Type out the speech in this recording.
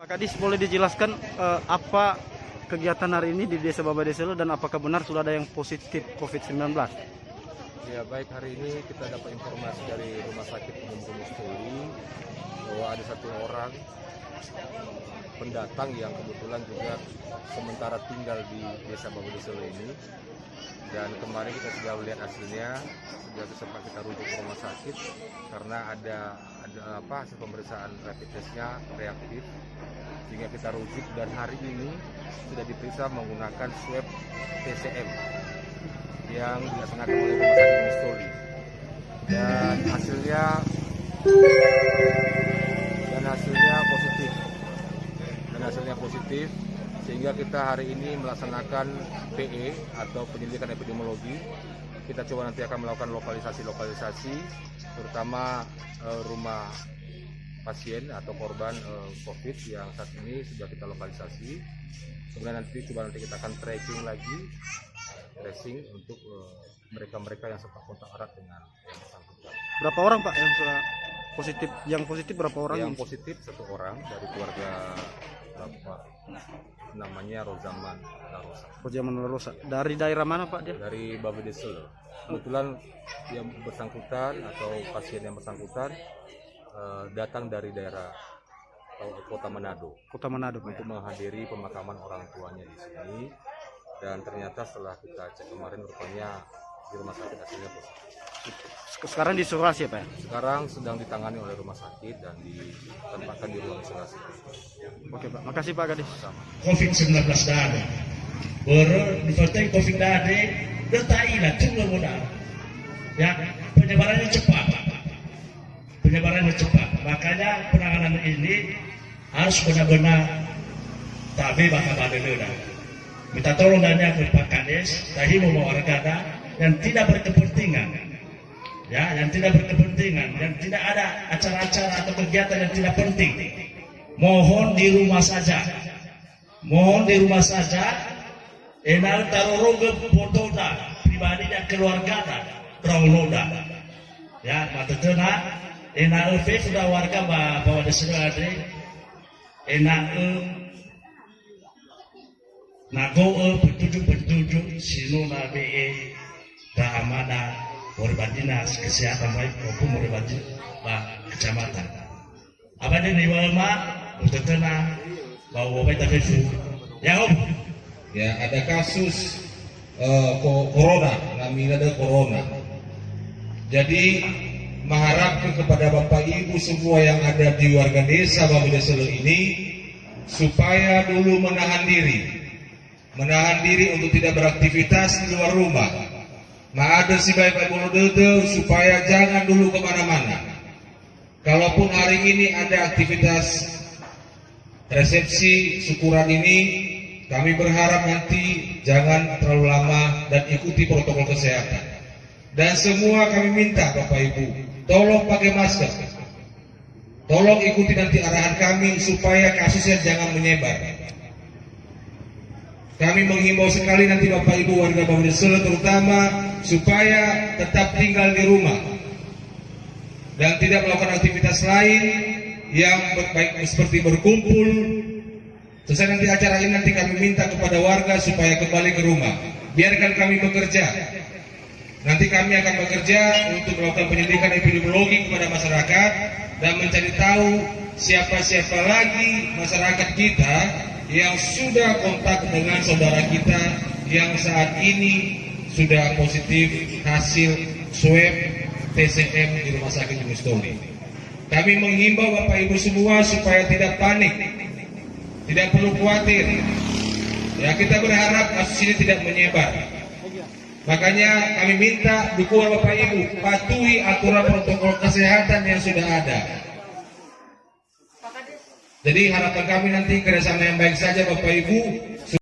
Pak Kadis, boleh dijelaskan apa kegiatan hari ini di Desa Babadeselo dan apakah benar sudah ada yang positif COVID-19? Ya baik, hari ini kita dapat informasi dari Rumah Sakit Umum Gunung Stoli bahwa ada satu orang pendatang yang kebetulan juga sementara tinggal di Desa Babadeselo ini, dan kemarin kita sudah melihat hasilnya, sudah sempat kita rujuk ke rumah sakit karena ada hasil pemeriksaan rapid testnya reaktif, sehingga kita rujuk dan hari ini sudah diperiksa menggunakan swab TCM yang dilaksanakan oleh Rumah Sakit Gunung Stoli, dan hasilnya positif, sehingga kita hari ini melaksanakan PE atau penyelidikan epidemiologi. Kita coba nanti akan melakukan lokalisasi terutama rumah pasien atau korban COVID yang saat ini sudah kita lokalisasi. Kemudian nanti kita akan tracing untuk mereka yang sempat kontak erat dengan yang bersangkutan. Berapa orang Pak yang sudah positif? Yang positif berapa orang? Yang positif satu orang dari keluarga Bapak, namanya Rozaman Larosa. Rozaman Larosa. Dari daerah mana Pak dia? Dari Babadeselo. Kebetulan yang bersangkutan atau pasien yang bersangkutan datang dari daerah Kota Manado. Kota Manado Pak. Untuk menghadiri pemakaman orang tuanya di sini, dan ternyata setelah kita cek kemarin rupanya di rumah sakit hasilnya positif. Sekarang diisolasi ya Pak? Sekarang sedang ditangani oleh rumah sakit dan ditempatkan di ruang isolasi. Oke Pak, makasih Pak Kadis. Sama. COVID-19 dada. Difatih COVID dada, detailah tunggu modal. Ya, penyebarannya cepat. Makanya penanganan ini harus benar-benar tapi bakal badai. Minta tolong danya ke Pak Kadis, tadi mau warga yang tidak berkepentingan. Ya, yang tidak berkepentingan, yang tidak ada acara-acara atau kegiatan yang tidak penting, mohon di rumah saja. Enal taruh foto pribadi dan keluarga beraunoda. Ya, maksudnya enal sudah warga bawa desel ada, enal nago petunjuk sinu nabe amana Morban dinas kesehatan baik maupun Morban kecamatan. Apa dia nih Walma? Untuk tenang bahwa kita fesu. Ya Om. Ya, ada kasus corona, namanya ada corona. Jadi mengharapkan kepada Bapak Ibu semua yang ada di warga desa Babadeselo ini supaya dulu menahan diri untuk tidak beraktivitas di luar rumah. Ada si baik-baik supaya jangan dulu kemana-mana. Kalaupun hari ini ada aktivitas resepsi syukuran ini, kami berharap nanti jangan terlalu lama dan ikuti protokol kesehatan. Dan semua kami minta Bapak Ibu, tolong pakai masker. Tolong ikuti nanti arahan kami supaya kasusnya jangan menyebar. Kami menghimbau sekali nanti Bapak Ibu warga Babadeselo terutama supaya tetap tinggal di rumah dan tidak melakukan aktivitas lain yang baik seperti berkumpul. Selesai nanti acara ini nanti kami minta kepada warga supaya kembali ke rumah. Biarkan kami bekerja. Nanti kami akan bekerja untuk melakukan penyelidikan epidemiologi kepada masyarakat dan mencari tahu siapa-siapa lagi masyarakat kita yang sudah kontak dengan saudara kita yang saat ini sudah positif hasil swab TCM di Rumah Sakit Gunung Stoli. Kami menghimbau Bapak Ibu semua supaya tidak panik, tidak perlu khawatir. Ya, kita berharap kasus ini tidak menyebar. Makanya kami minta dukungan Bapak Ibu, patuhi aturan protokol kesehatan yang sudah ada. Jadi harapan kami nanti kerjasama yang baik saja Bapak Ibu